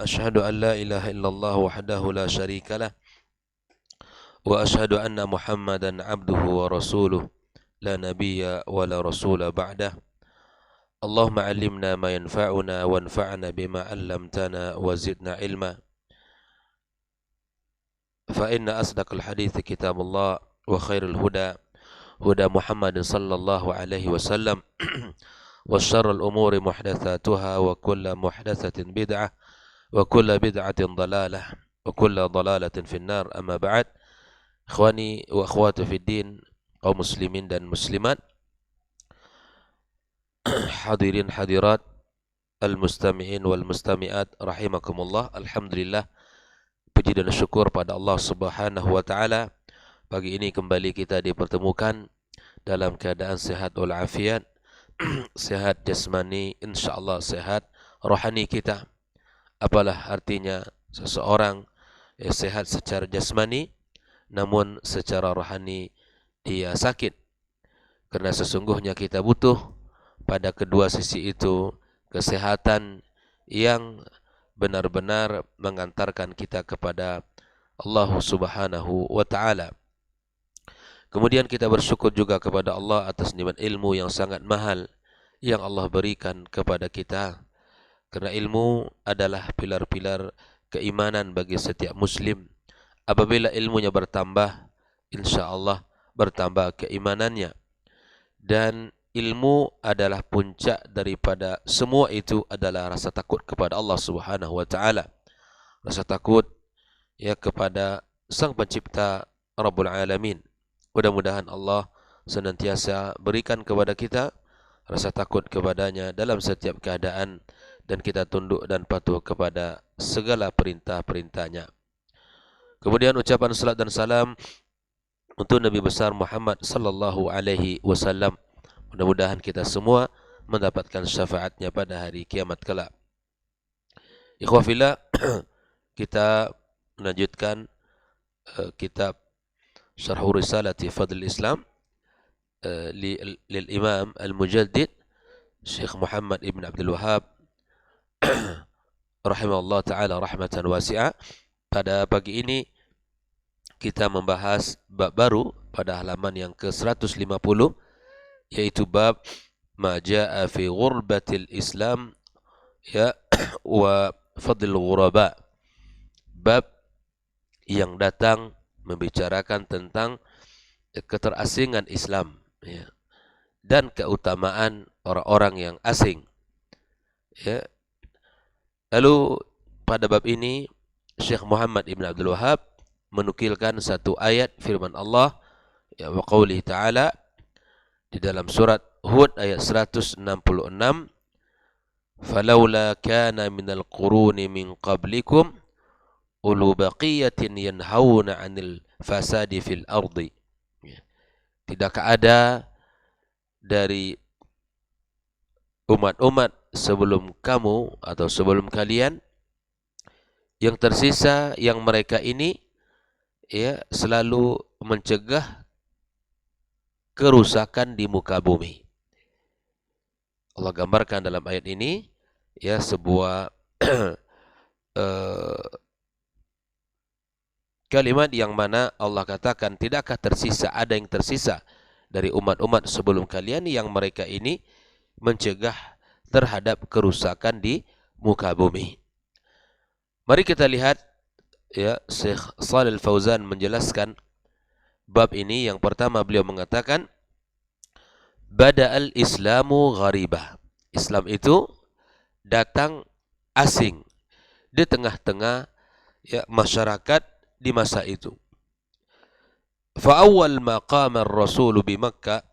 أشهد أن لا إله إلا الله وحده لا شريك له وأشهد أن محمدا عبده ورسوله لا نبي ولا رسول بعده اللهم علمنا ما ينفعنا وانفعنا بما علمتنا وزدنا علما فإن أصدق الحديث كتاب الله وخير الهدى هدى محمد صلى الله عليه وسلم وشر الأمور محدثاتها وكل محدثة بدعة وكل بدعة ضلالة وكل ضلالة في النار أما بعد Ikhwani wa akhwati fid din, kaum muslimin dan muslimat, hadirin hadirat, al-mustami'in wal mustami'at rahimakumullah. Alhamdulillah, puji dan syukur pada Allah Subhanahu wa taala. Pagi ini kembali kita dipertemukan dalam keadaan sehat walafiat, sehat jasmani, insyaallah sehat rohani kita. Apalah artinya seseorang sehat secara jasmani namun secara rohani dia sakit, karena sesungguhnya kita butuh pada kedua sisi itu kesehatan yang benar-benar mengantarkan kita kepada Allah Subhanahu wa taala. Kemudian kita bersyukur juga kepada Allah atas nikmat ilmu yang sangat mahal yang Allah berikan kepada kita, karena ilmu adalah pilar-pilar keimanan bagi setiap muslim. Apabila ilmunya bertambah, insya-Allah bertambah keimanannya. Dan ilmu adalah puncak daripada semua itu adalah rasa takut kepada Allah Subhanahu wa taala. Rasa takut ya kepada Sang Pencipta Rabbul Alamin. Mudah-mudahan Allah senantiasa berikan kepada kita rasa takut kepadanya dalam setiap keadaan dan kita tunduk dan patuh kepada segala perintah-perintahnya. Kemudian ucapan salat dan salam untuk Nabi besar Muhammad sallallahu alaihi wasallam. Mudah-mudahan kita semua mendapatkan syafaatnya pada hari kiamat kelak. Ikhwah fillah, kita melanjutkan kitab Syarh Risalati Fadl Islam lil Imam Al-Mujaddid Syekh Muhammad Ibn Abdul Wahhab rahimahullah taala rahmatan wasi'ah. Pada pagi ini kita membahas bab baru pada halaman yang ke-150, yaitu bab ma jaa fi ghurbatil Islam ya wa fadlul ghuraba. Bab yang datang membicarakan tentang keterasingan Islam ya, dan keutamaan orang-orang yang asing. Ya. Lalu pada bab ini Syekh Muhammad Ibn Abdul Wahhab menukilkan satu ayat firman Allah ya, wa qawlihi ta'ala di dalam surat Hud ayat 166, falawla kana minal quruni min qablikum ulu baqiyatin yanhauna 'anil fasadi fil ardi. Tidakkah ada dari umat-umat sebelum kamu atau sebelum kalian yang tersisa yang mereka ini ya selalu mencegah kerusakan di muka bumi. Allah gambarkan dalam ayat ini ya sebuah kalimat yang mana Allah katakan tidakkah ada yang tersisa dari umat-umat sebelum kalian yang mereka ini mencegah terhadap kerusakan di muka bumi. Mari kita lihat ya, Syekh Shalih Al-Fauzan menjelaskan bab ini. Yang pertama beliau mengatakan bada'al islamu gharibah. Islam itu datang asing di tengah-tengah ya, masyarakat di masa itu. Fa awwal ma qama ar-rasul bi Makkah,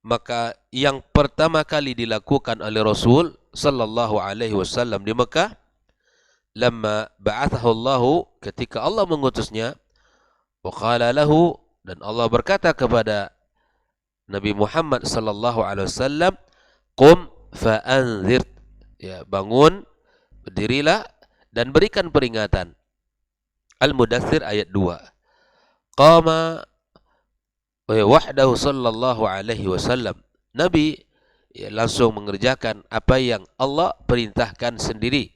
maka yang pertama kali dilakukan oleh Rasul sallallahu alaihi wasallam di Mekah, lamma ba'athahu Allah, ketika Allah mengutusnya, wa qala lahu, dan Allah berkata kepada Nabi Muhammad sallallahu alaihi wasallam, qum fa anzir, ya bangun, berdirilah dan berikan peringatan. Al-Mudaththir ayat 2. Qama wahdahu sallallahu alaihi wasallam. Nabi ya, langsung mengerjakan apa yang Allah perintahkan sendiri.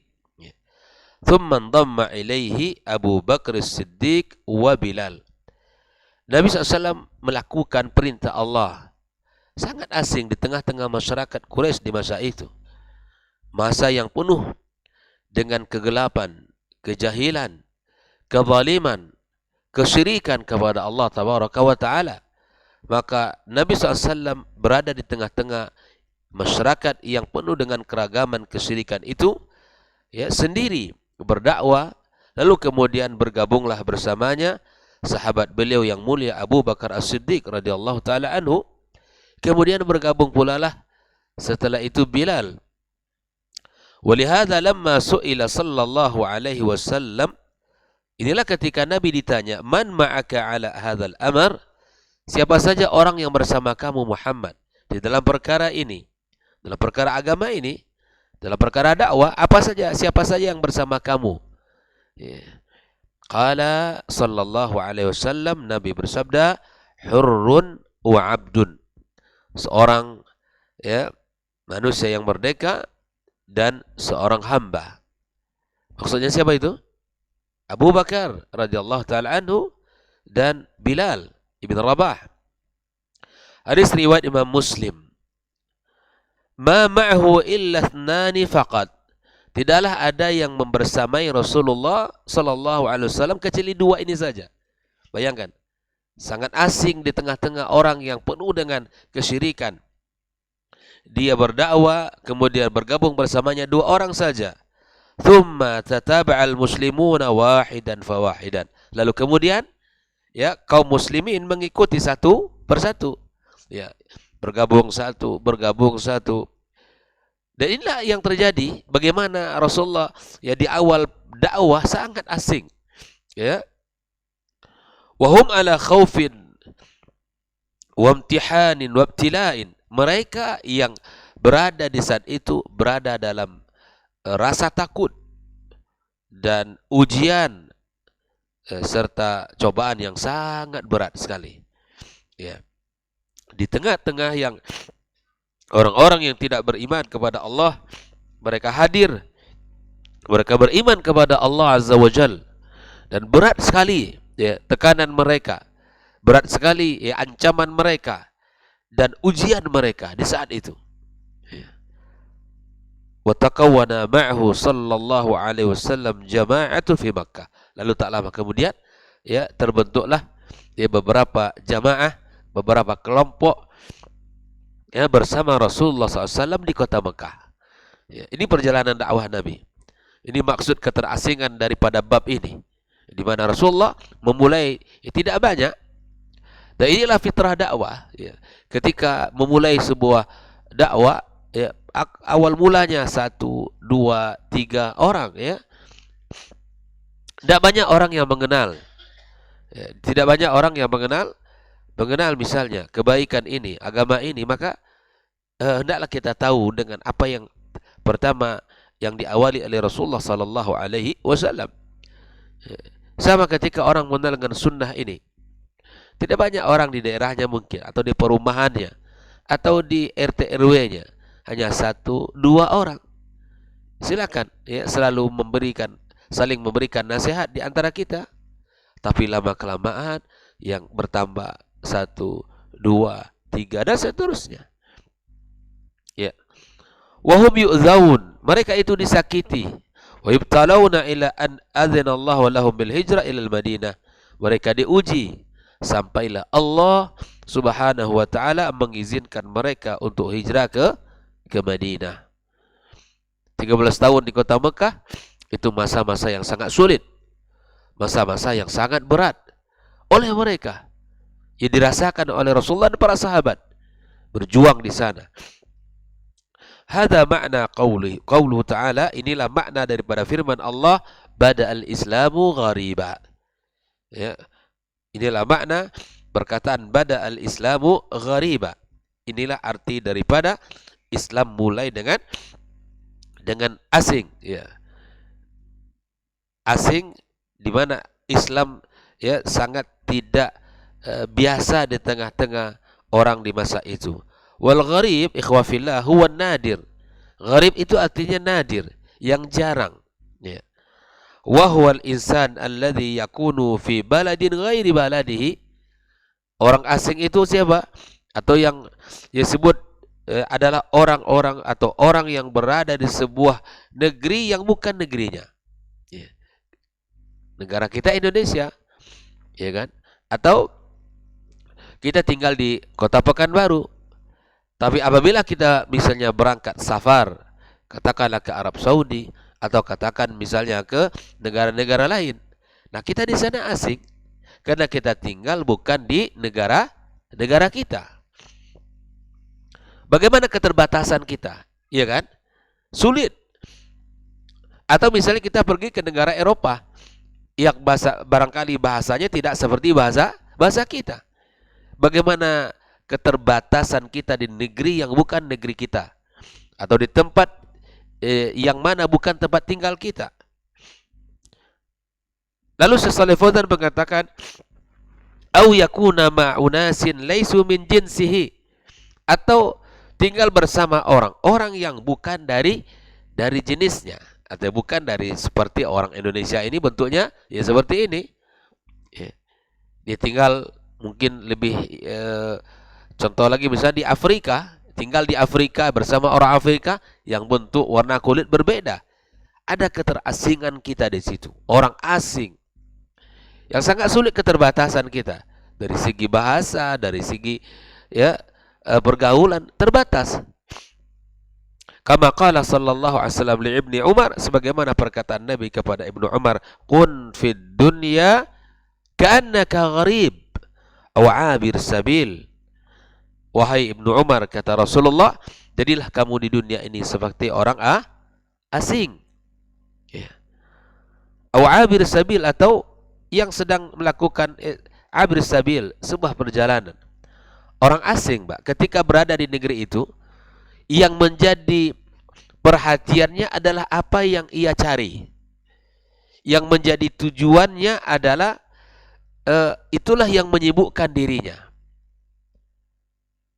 thumma dhamma ilaihi Abu Bakr As-Siddiq wa Bilal. Nabi SAW melakukan perintah Allah. Sangat asing di tengah-tengah masyarakat Quraisy di masa itu. Masa yang penuh dengan kegelapan, kejahilan, kezaliman, kesyirikan kepada Allah Tabaraka wa Ta'ala. Maka Nabi SAW berada di tengah-tengah masyarakat yang penuh dengan keragaman kesyirikan itu, ya, sendiri berdakwah. Lalu kemudian bergabunglah bersamanya sahabat beliau yang mulia Abu Bakar As-Siddiq radhiyallahu taala anhu. Kemudian bergabung pula lah setelah itu Bilal. Walihada lamma su'ila sallallahu alaihi wasallam, inilah ketika Nabi ditanya, man ma'aka ala hadzal amr, siapa saja orang yang bersama kamu Muhammad di dalam perkara ini, dalam perkara agama ini, dalam perkara dakwah, apa saja, siapa saja yang bersama kamu? Qala sallallahu alaihi wasallam, Nabi bersabda, hurrun wa abdun, seorang, ya, manusia yang merdeka dan seorang hamba. Maksudnya siapa itu? Abu Bakar radhiyallahu taala anhu dan Bilal ibn Rabah. Hadis riwayat Imam Muslim. Ma ma'hu illa ithnani faqat. Tidaklah ada yang membersamai Rasulullah sallallahu alaihi wasallam kecuali dua ini saja. Bayangkan, sangat asing di tengah-tengah orang yang penuh dengan kesyirikan. Dia berdakwah, kemudian bergabung bersamanya dua orang saja. Thumma tataba'al muslimuna wahidan fawahidan. Lalu kemudian, ya, kaum muslimin mengikuti satu persatu. Ya, bergabung satu. Dan inilah yang terjadi. Bagaimana Rasulullah, ya, di awal dakwah sangat asing, ya. Wahum ala khaufin wa imtihanin wa ibtila'in. Mereka yang berada di saat itu berada dalam rasa takut dan ujian serta cobaan yang sangat berat sekali. Ya. Di tengah-tengah yang orang-orang yang tidak beriman kepada Allah, mereka hadir. Mereka beriman kepada Allah Azza wa Jal. Dan berat sekali, ya, tekanan mereka. Berat sekali, ya, ancaman mereka dan ujian mereka di saat itu. Wa taqawwana ma'ahu sallallahu alaihi wasallam jama'atu fi Makkah. Lalu tak lama kemudian, ya, terbentuklah, ya, beberapa jamaah, beberapa kelompok, ya, bersama Rasulullah SAW di kota Mekah. Ya, ini perjalanan dakwah Nabi. Ini maksud keterasingan daripada bab ini, di mana Rasulullah memulai, ya, tidak banyak. Dan inilah fitrah dakwah. Ya. Ketika memulai sebuah dakwah, ya, awal mulanya 1, 2, 3 orang, ya. Tidak banyak orang yang mengenal. Ya, tidak banyak orang yang mengenal misalnya kebaikan ini, agama ini, maka hendaklah kita tahu dengan apa yang pertama yang diawali oleh Rasulullah sallallahu alaihi wasallam. Sama ketika orang mengenal dengan sunnah ini. Tidak banyak orang di daerahnya mungkin, atau di perumahannya, atau di RT RW-nya. Hanya 1, 2 orang. Silakan, ya, selalu saling memberikan nasihat di antara kita. Tapi lama-kelamaan yang bertambah 1, 2, 3 dan seterusnya. Ya. Wahum yu'zaun, mereka itu disakiti. Wa yubtalawna ila an adzana Allah lahum bil hijrah ila al-Madinah. Mereka diuji sampailah Allah Subhanahu wa taala mengizinkan mereka untuk hijrah ke Madinah. 13 tahun di kota Mekah itu masa-masa yang sangat sulit. Masa-masa yang sangat berat oleh mereka, yang dirasakan oleh Rasulullah dan para sahabat berjuang di sana. Hadza makna qauluhu ta'ala, inilah makna daripada firman Allah, bada'al islamu ghariba. Ya. Inilah makna perkataan bada'al islamu ghariba. Inilah arti daripada Islam mulai dengan asing, ya. Asing di mana Islam, ya, sangat tidak biasa di tengah-tengah orang di masa itu. Wal gharib ikhwa fillah huwa nadir. Gharib itu artinya nadir, yang jarang, ya. wa huwal insan alladhi yakunu fi baladin ghairi baladihi. Orang asing itu siapa? Atau yang disebut adalah orang-orang atau orang yang berada di sebuah negeri yang bukan negerinya. Ya. Negara kita Indonesia, ya kan? Atau kita tinggal di Kota Pekanbaru. Tapi apabila kita misalnya berangkat safar, katakanlah ke Arab Saudi atau katakan misalnya ke negara-negara lain. Nah, kita di sana asing karena kita tinggal bukan di negara kita. Bagaimana keterbatasan kita? Iya kan? Sulit. Atau misalnya kita pergi ke negara Eropa yang barangkali bahasanya tidak seperti bahasa kita. Bagaimana keterbatasan kita di negeri yang bukan negeri kita, atau di tempat yang mana bukan tempat tinggal kita. Lalu Syekh Shalih Fauzan mengatakan, au yakuna ma'unasin laisu min jinsihi, atau tinggal bersama orang yang bukan dari jenisnya, atau bukan dari seperti orang Indonesia ini bentuknya ya seperti ini. Ya. Dia tinggal mungkin lebih contoh lagi misalnya di Afrika, tinggal di Afrika bersama orang Afrika yang bentuk warna kulit berbeda. Ada keterasingan kita di situ. Orang asing yang sangat sulit keterbatasan kita dari segi bahasa, dari segi pergaulan terbatas. Kama qala sallallahu alaihi wasallam li Ibni Umar, sebagaimana perkataan Nabi kepada Ibnu Umar, kun fid dunya ka'annaka gharib aw 'abir sabil. Wahai Ibnu Umar, kata Rasulullah, jadilah kamu di dunia ini seperti orang asing. Ya. Aw 'abir sabil, atau yang sedang melakukan 'abir sabil, sebuah perjalanan. Orang asing, Mbak, ketika berada di negeri itu, yang menjadi perhatiannya adalah apa yang ia cari. Yang menjadi tujuannya adalah itulah yang menyibukkan dirinya.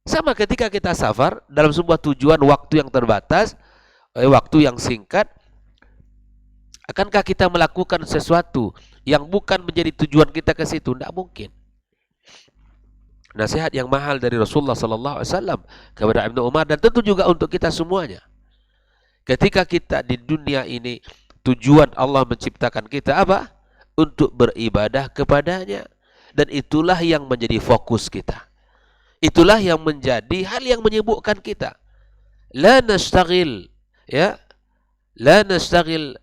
Sama ketika kita safar dalam sebuah tujuan waktu yang terbatas, waktu yang singkat, akankah kita melakukan sesuatu yang bukan menjadi tujuan kita ke situ? Tidak mungkin. Nasihat yang mahal dari Rasulullah sallallahu alaihi wasallam kepada Ibnu Umar, dan tentu juga untuk kita semuanya. Ketika kita di dunia ini, tujuan Allah menciptakan kita apa? Untuk beribadah kepadanya, dan itulah yang menjadi fokus kita. Itulah yang menjadi hal yang menyibukkan kita. La nastaghil, ya, la nastaghil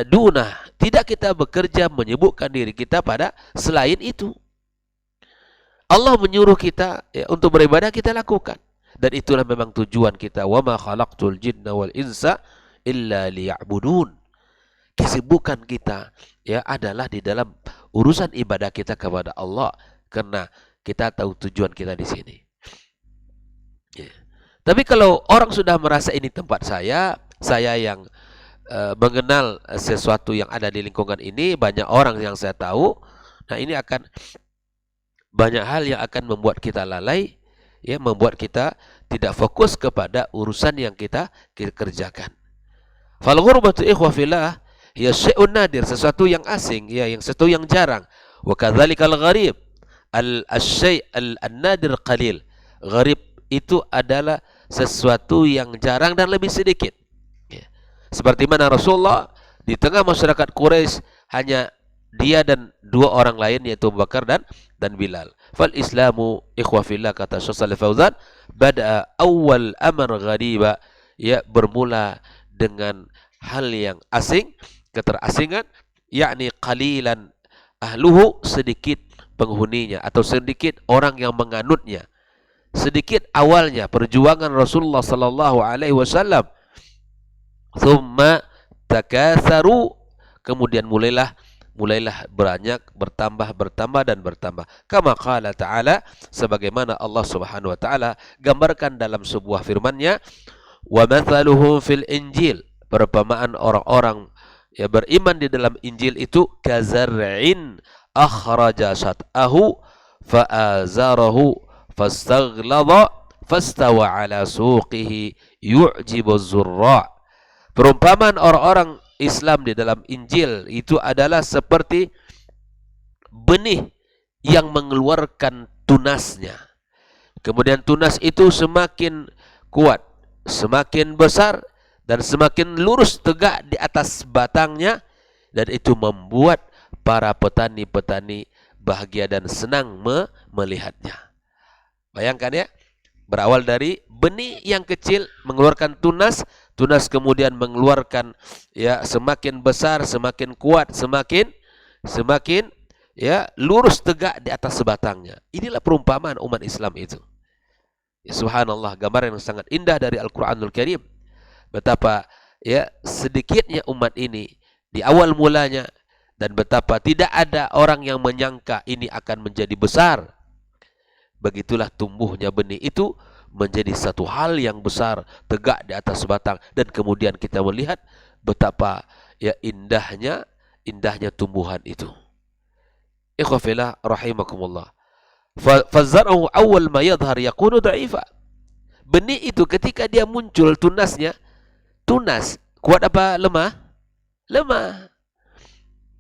dunah. Tidak kita bekerja menyibukkan diri kita pada selain itu. Allah menyuruh kita untuk beribadah, kita lakukan. Dan itulah memang tujuan kita. Wa ma khalaqtul jinna wal insa illa liya'budun. Kesibukan kita adalah di dalam urusan ibadah kita kepada Allah, karena kita tahu tujuan kita di sini. Ya. Tapi kalau orang sudah merasa ini tempat saya yang mengenal sesuatu yang ada di lingkungan ini, banyak orang yang saya tahu, nah ini akan banyak hal yang akan membuat kita lalai, membuat kita tidak fokus kepada urusan yang kita kerjakan. Fal ghurbatu ikhwa fillah hiya syai'un nadir, sesuatu yang asing, yang sesuatu yang jarang. Wa kadzalikal gharib al-syai' an-nadir qalil. Gharib itu adalah sesuatu yang jarang dan lebih sedikit. Seperti mana Rasulullah di tengah masyarakat Quraisy hanya dia dan dua orang lain, yaitu Abu Bakar dan Bilal. Fal Islamu ikhwa fillah, kata Syekh Shalih Fauzan, bada'a awal amr ghariba, bermula dengan hal yang asing, keterasingan, yakni qalilan ahluhu, sedikit penghuninya atau sedikit orang yang menganutnya. Sedikit awalnya perjuangan Rasulullah sallallahu alaihi wasallam. Thumma takatharu, kemudian mulailah banyak, bertambah dan bertambah. Kama qala ta'ala, sebagaimana Allah Subhanahu wa taala gambarkan dalam sebuah firman-Nya, wa mathaluhum fil injil, perumpamaan orang-orang yang beriman di dalam Injil itu, kazar'in akhraja sat'ahu fa'azarahu fastaghlaba fastawa ala suqihi yu'jibu zurra'. Perumpamaan orang-orang Islam di dalam Injil itu adalah seperti benih yang mengeluarkan tunasnya. Kemudian tunas itu semakin kuat, semakin besar, dan semakin lurus tegak di atas batangnya, dan itu membuat para petani-petani bahagia dan senang melihatnya. Bayangkan ya, berawal dari benih yang kecil mengeluarkan tunas, tunas kemudian mengeluarkan ya semakin besar, semakin kuat, semakin ya lurus tegak di atas batangnya. Inilah perumpamaan umat Islam itu. Ya, subhanallah, gambaran yang sangat indah dari Al-Qur'anul Karim. Betapa ya sedikitnya umat ini di awal mulanya, dan betapa tidak ada orang yang menyangka ini akan menjadi besar. Begitulah tumbuhnya benih itu menjadi satu hal yang besar, tegak di atas batang, dan kemudian kita melihat betapa ya indahnya tumbuhan itu. Ikhwafillah rahimakumullah. Fazar'uhu awal ma yadhhar yakunu dha'ifa. Benih itu ketika dia muncul tunasnya, tunas kuat apa lemah? Lemah.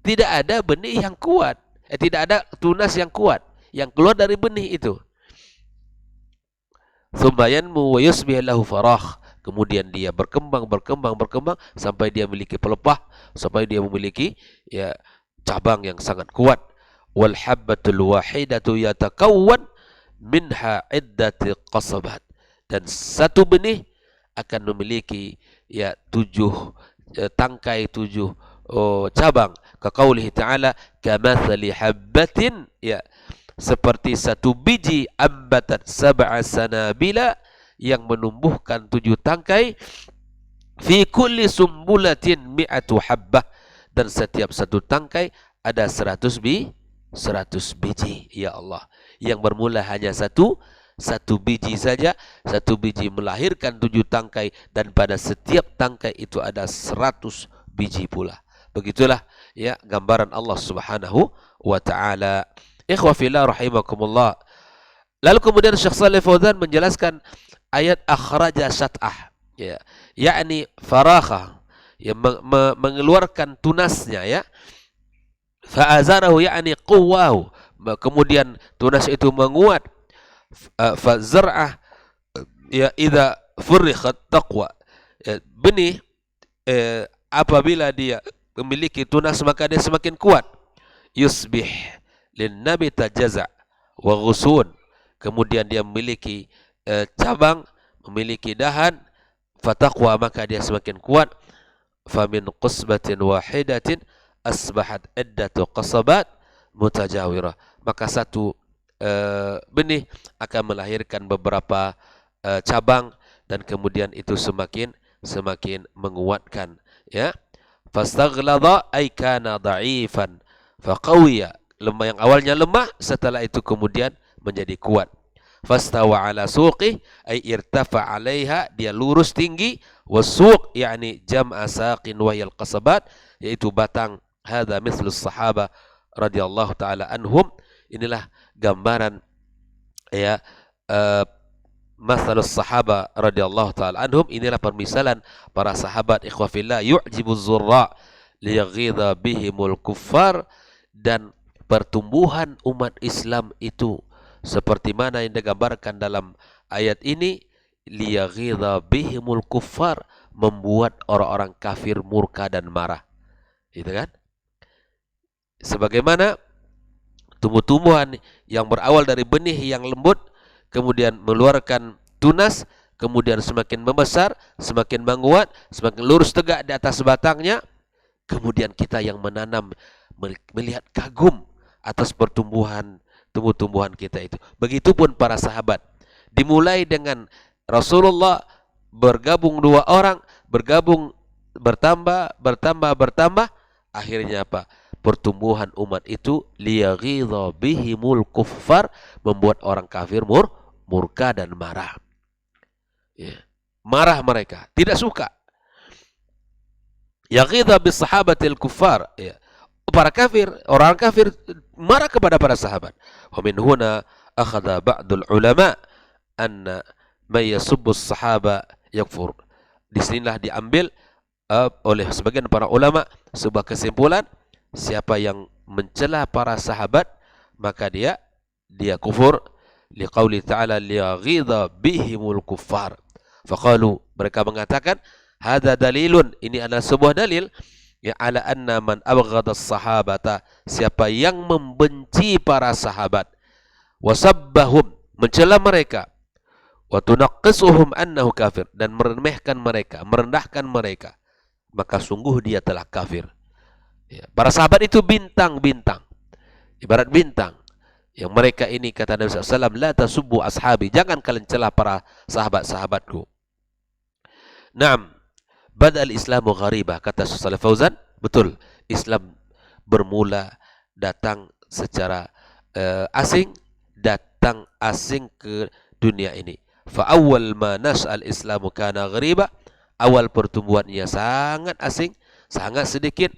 Tidak ada benih yang kuat, tidak ada tunas yang kuat yang keluar dari benih itu. Tsumma yanmu wa yusbih lahu farah. Kemudian dia berkembang sampai dia memiliki pelepah, sampai dia memiliki ya cabang yang sangat kuat. Wal habbatul wahidatu yatakawwan minha iddati qasabat. Dan satu benih akan memiliki ya 7 tangkai, 7 cabang. Kaqaulihi ta'ala kamathali habbatin, ya seperti satu biji ambatat sab'a sanabila, yang menumbuhkan 7 tangkai, fi kulli sumbulatin mi'atu habbah, dan setiap satu tangkai ada 100 biji. Ya Allah, yang bermula hanya satu biji saja, satu biji melahirkan 7 tangkai, dan pada setiap tangkai itu ada 100 biji pula. Begitulah ya gambaran Allah Subhanahu wa taala. Ikhwafillah rahimakumullah. Lalu kemudian Syekh Shalih Fauzan menjelaskan ayat akhraja syat'ah, ya, yakni farakha, ya, mengeluarkan tunasnya, ya. Fa'azarahu yakni quwwahu, kemudian tunas itu menguat. Fazar'ah, ya, idza furikhat taqwa, ya, benih apabila dia memiliki tunas maka dia semakin kuat. Yusbih lin nabi tajaza wa ghusun, kemudian dia memiliki cabang, memiliki dahan, fataqwa, maka dia semakin kuat. Famin qusbatin wahidatin asbahat iddatu qasabat mutajawirah, maka satu benih akan melahirkan beberapa cabang, dan kemudian itu semakin menguatkan, ya. Fastaghlada ay kana dha'ifan faqawiya, lemah, yang awalnya lemah setelah itu kemudian menjadi kuat. Fastawa ala suqih ay irtafa 'alaiha, dia lurus tinggi. Wasuq yakni jam'a saqin wa yal qasabat, yaitu batang. Hadza mithlu sahaba radhiyallahu taala anhum. Inilah gambaran ya mathalus sahaba radhiyallahu taala anhum, inilah permisalan para sahabat. Ikhwafillah, yu'jibu zurra liyaghidha bihimul kuffar, dan pertumbuhan umat Islam itu seperti mana yang digambarkan dalam ayat ini, liyaghidha bihimul kuffar, membuat orang-orang kafir murka dan marah, gitu kan? Sebagaimana tumbuh-tumbuhan yang berawal dari benih yang lembut, kemudian mengeluarkan tunas, kemudian semakin membesar, semakin menguat, semakin lurus tegak di atas batangnya, kemudian kita yang menanam melihat kagum atas pertumbuhan tumbuh-tumbuhan kita itu. Begitupun para sahabat, dimulai dengan Rasulullah bergabung 2 orang, bertambah, akhirnya apa? Pertumbuhan umat itu liyaghidha bihimul kuffar, membuat orang kafir murka dan marah. Ya. Marah mereka, tidak suka. Yaghidha bis sahabatil kuffar, ya. Para kafir, orang kafir marah kepada para sahabat. Wa min huna akhadha ba'dul ulama anna may yasubbu as-sahaba yakfur. Di sinilah diambil oleh sebagian para ulama sebuah kesimpulan, siapa yang mencela para sahabat maka dia kufur, liqauli ta'ala liyaghidha bihimul kuffar. Faqalu, mereka mengatakan, hadza dalilun, ini adalah sebuah dalil ya ala anna man abghadha as-sahabata, siapa yang membenci para sahabat, wasabbahum, mencela mereka, wa tunaqqisuhum annahu kafir, dan meremehkan mereka, merendahkan mereka, maka sungguh dia telah kafir. Ya, para sahabat itu bintang-bintang, ibarat bintang. Yang mereka ini, kata Nabi SAW, la tasubbu ashabi, jangan kalian celah para sahabat-sahabatku. Naam, badal Islamu gharibah, kata Shalih Fauzan, betul, Islam bermula datang secara asing, datang asing ke dunia ini. Fa awwal ma nas'al Islamu kana ghariba, awal pertumbuhannya sangat asing, sangat sedikit.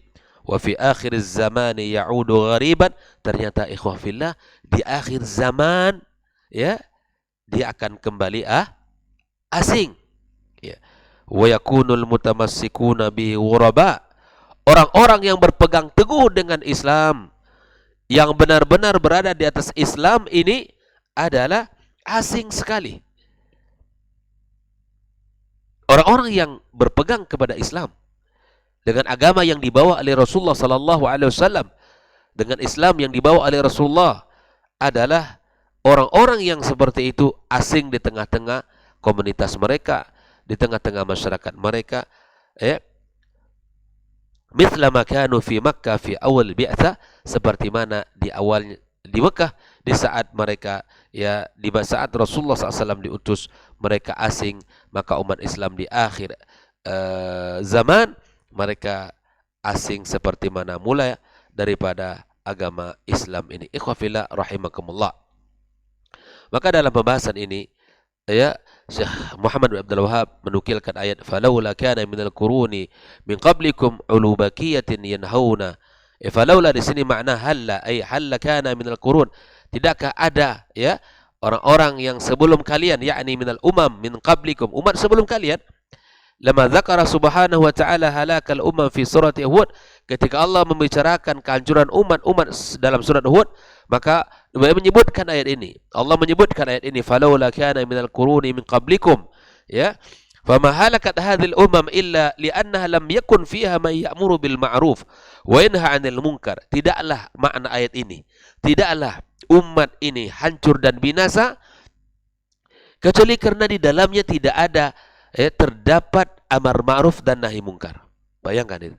Wa fi akhir zamani ya'udu ghariban, ternyata ikhwah fillah di akhir zaman ya dia akan kembali asing ya. Wa yakunul mutamassikuna bihi ghuraba, orang-orang yang berpegang teguh dengan Islam, yang benar-benar berada di atas Islam ini adalah asing sekali. Orang-orang yang berpegang kepada Islam dengan agama yang dibawa oleh Rasulullah sallallahu alaihi wasallam, dengan Islam yang dibawa oleh Rasulullah, adalah orang-orang yang seperti itu asing di tengah-tengah komunitas mereka, di tengah-tengah masyarakat mereka, ya. Mithla ma kanu fi Makkah fi awal bi'tsah, seperti mana di awal di Mekah, di saat mereka di saat Rasulullah SAW diutus, mereka asing, maka umat Islam di akhir zaman mereka asing seperti mana mulai daripada agama Islam ini. Ikhwafillah rahimakumullah. Maka dalam pembahasan ini Syekh Muhammad bin Abdul Wahhab menukilkan ayat falaula kana minal quruni min qablikum ulubakiyatin yanhauna. Falaula di sini makna halla, ay halla kana minal qurun, tidakkah ada orang-orang yang sebelum kalian, yakni minal umam min qablikum, umat sebelum kalian. Lama dzakara subhanahu wa ta'ala halakal umam fi surati Hud, ketika Allah membicarakan kehancuran umat-umat dalam surat Hud, maka menyebutkan ayat ini. Allah menyebutkan ayat ini, falaula kana minal quruni min qablikum, ya. Fama halakat hadhil umam illa li'annaha lam yakun fiha man ya'muru bil ma'ruf wa yanha 'anil munkar. Tidaklah makna ayat ini, tidaklah umat ini hancur dan binasa kecuali karena di dalamnya tidak ada terdapat amar ma'ruf dan nahi mungkar. Bayangkan itu.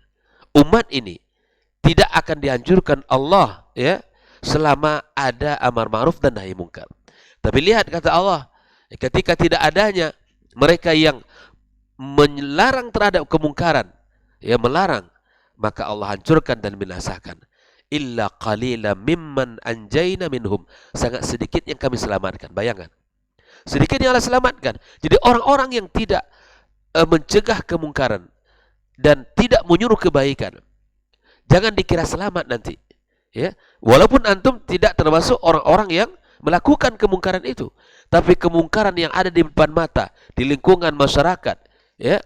Umat ini tidak akan dihancurkan Allah selama ada amar ma'ruf dan nahi mungkar. Tapi lihat kata Allah, ketika tidak adanya mereka yang melarang terhadap kemungkaran, melarang, maka Allah hancurkan dan binasakan. Illa qalila mimman anjayna minhum, sangat sedikit yang kami selamatkan. Bayangkan, sedikit yang Allah selamatkan. Jadi orang-orang yang tidak mencegah kemungkaran dan tidak menyuruh kebaikan, jangan dikira selamat nanti. Walaupun antum tidak termasuk orang-orang yang melakukan kemungkaran itu, tapi kemungkaran yang ada di depan mata, di lingkungan masyarakat,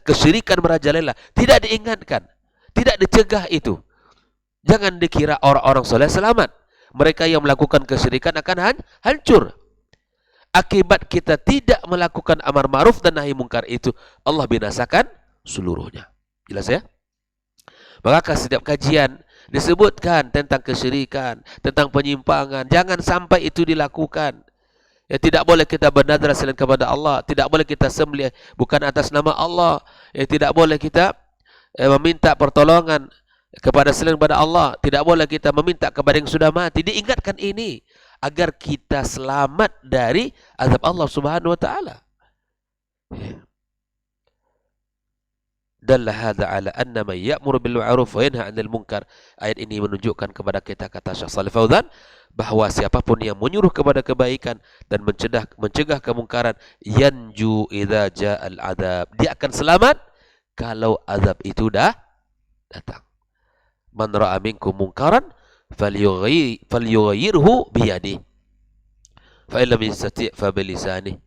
kesyirikan merajalela, tidak diingatkan, tidak dicegah itu. Jangan dikira orang-orang soleh selamat. Mereka yang melakukan kesyirikan akan hancur. Akibat kita tidak melakukan amar ma'ruf dan nahi mungkar itu, Allah binasakan seluruhnya. Jelas ya? Maka setiap kajian disebutkan tentang kesyirikan, tentang penyimpangan, jangan sampai itu dilakukan. Tidak boleh kita bernadar selain kepada Allah, tidak boleh kita sembelih bukan atas nama Allah, tidak boleh kita meminta pertolongan kepada selain kepada Allah, tidak boleh kita meminta kepada yang sudah mati. Diingatkan ini agar kita selamat dari azab Allah Subhanahu wa taala. Dalla hadza ala anna man ya'muru bil ma'ruf wa yanha 'anil munkar. Ayat ini menunjukkan kepada kita, kata Syekh Shalih Fauzan, bahwa siapapun yang menyuruh kepada kebaikan dan mencegah kemungkaran, yanju idza ja'al adab, dia akan selamat kalau azab itu dah datang. Man ra'a minkum munkaran falyughayyirhu biyadihi fa illam yastati' fa bilisanihi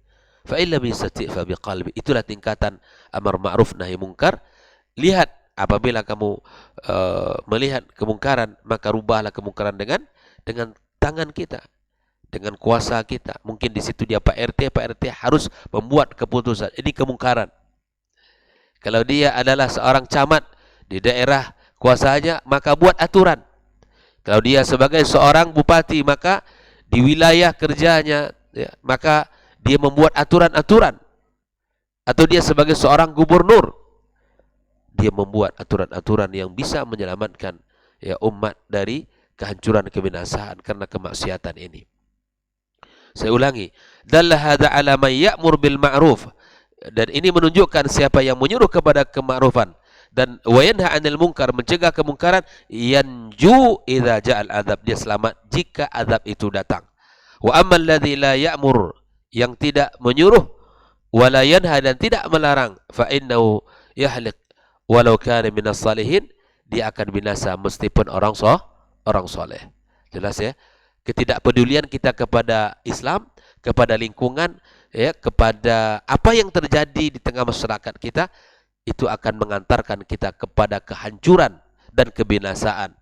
fa illam yastati' fa biqalbi. Itulah tingkatan amar ma'ruf nahi mungkar. Lihat apabila kamu melihat kemungkaran, maka rubahlah kemungkaran dengan tangan kita, dengan kuasa kita. Mungkin di situ dia Pak RT harus membuat keputusan. Ini kemungkaran. Kalau dia adalah seorang camat di daerah kuasanya, maka buat aturan. Kalau dia sebagai seorang bupati, maka di wilayah kerjanya, ya, maka dia membuat aturan-aturan. Atau dia sebagai seorang gubernur, dia membuat aturan-aturan yang bisa menyelamatkan ya umat dari kehancuran kebinasaan karena kemaksiatan ini. Saya ulangi, dalla hadza ala man ya'mur bil ma'ruf, dan ini menunjukkan siapa yang menyuruh kepada kema'rufan dan wa yanha 'anil munkar, mencegah kemungkaran, yanju idza ja'al adzab, dia selamat jika azab itu datang. Wa ammal ladzi la ya'mur, yang tidak menyuruh, wala yanha, dan tidak melarang, fa innahu yahlik walau kana minas salihin, dia akan binasa meskipun orang soleh. Jelas ya? Ketidakpedulian kita kepada Islam, kepada lingkungan, ya, kepada apa yang terjadi di tengah masyarakat kita, itu akan mengantarkan kita kepada kehancuran dan kebinasaan.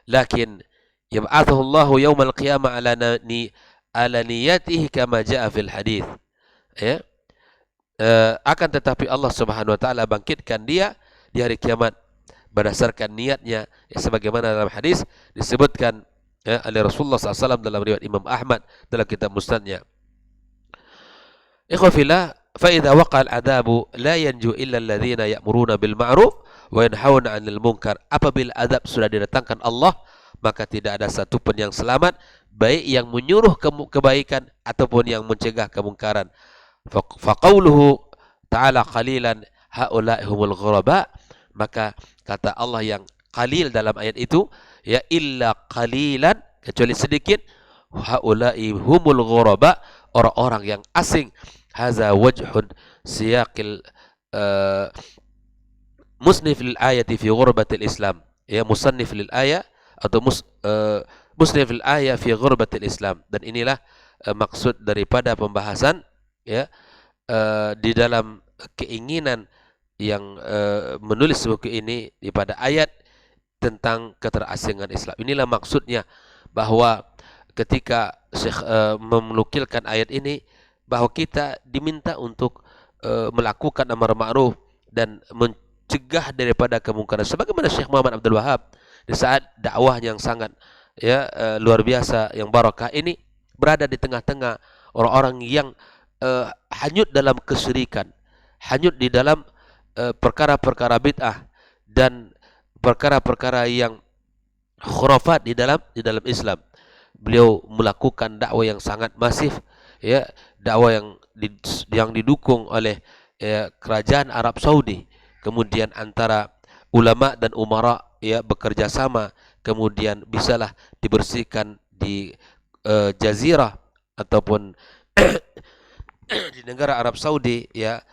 Lakin yab'athuhu Allahu yaumal qiyamah ala niyatihi kama jaa fil hadis. Ya. Akan tetapi Allah Subhanahu wa taala bangkitkan dia di hari kiamat berdasarkan niatnya, ya, sebagaimana dalam hadis disebutkan ya, oleh Rasulullah SAW dalam riwayat Imam Ahmad dalam kitab Musnadnya. Ikhwafillah, fa idza waqa'a al-'adzabu la yanju illa alladhina ya'muruna bil ma'ruf wa yanhauna 'anil munkar. Apabila azab sudah didatangkan Allah, maka tidak ada satu pun yang selamat, baik yang menyuruh kebaikan ataupun yang mencegah kemungkaran. Fa qauluhu ta'ala qalilan haula'i humul ghuraba, maka kata Allah yang qalil dalam ayat itu, ya illa qalilan, kecuali sedikit, haula'i humul ghuraba, orang-orang yang asing. Hadza wajhun siyaqil musnif lil ayati fi ghurbatil Islam, ya, musannif lil ayat atau musnif lil ayat fi ghurbatil Islam. Dan inilah maksud daripada pembahasan, ya, di dalam keinginan yang menulis buku ini pada ayat tentang keterasingan Islam. Inilah maksudnya, bahwa ketika Syekh menukilkan ayat ini, bahwa kita diminta untuk melakukan amar ma'ruf dan mencegah daripada kemungkaran. Sebagaimana Syekh Muhammad Abdul Wahab di saat dakwah yang sangat, ya, luar biasa, yang barakah ini, berada di tengah-tengah orang-orang yang hanyut dalam kesyirikan, hanyut di dalam perkara-perkara bid'ah dan perkara-perkara yang khurafat di dalam Islam. Beliau melakukan dakwah yang sangat masif, ya, dakwah yang didukung oleh, ya, kerajaan Arab Saudi. Kemudian antara ulama dan umara, ya, bekerja sama, kemudian bisalah dibersihkan di jazirah ataupun di negara Arab Saudi, ya,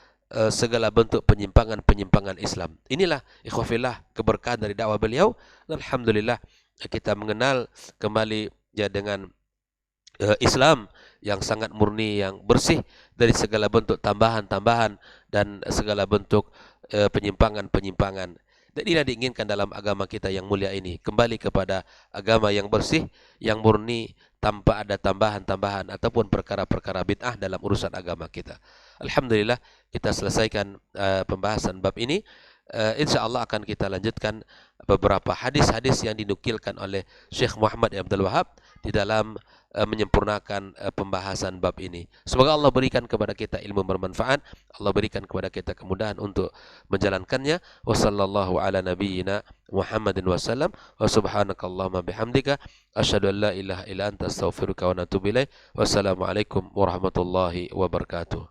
segala bentuk penyimpangan Islam. Inilah ikhwafillah keberkahan dari dakwah beliau. Alhamdulillah kita mengenal kembali, ya, dengan Islam yang sangat murni, yang bersih dari segala bentuk tambahan-tambahan dan segala bentuk penyimpangan-penyimpangan. Dan inilah diinginkan dalam agama kita yang mulia ini, kembali kepada agama yang bersih, yang murni, tanpa ada tambahan-tambahan ataupun perkara-perkara bid'ah dalam urusan agama kita. Alhamdulillah kita selesaikan pembahasan bab ini. InsyaAllah akan kita lanjutkan beberapa hadis-hadis yang dinukilkan oleh Syekh Muhammad Abdul Wahab di dalam menyempurnakan pembahasan bab ini. Semoga Allah berikan kepada kita ilmu bermanfaat, Allah berikan kepada kita kemudahan untuk menjalankannya. Wassallallahu ala nabiyyina Muhammadin wasallam, wa subhanakallahumma bihamdika asyhadu an la ilaha illa anta astaghfiruka wa atubu ilaik. Wassalamualaikum warahmatullahi wabarakatuh.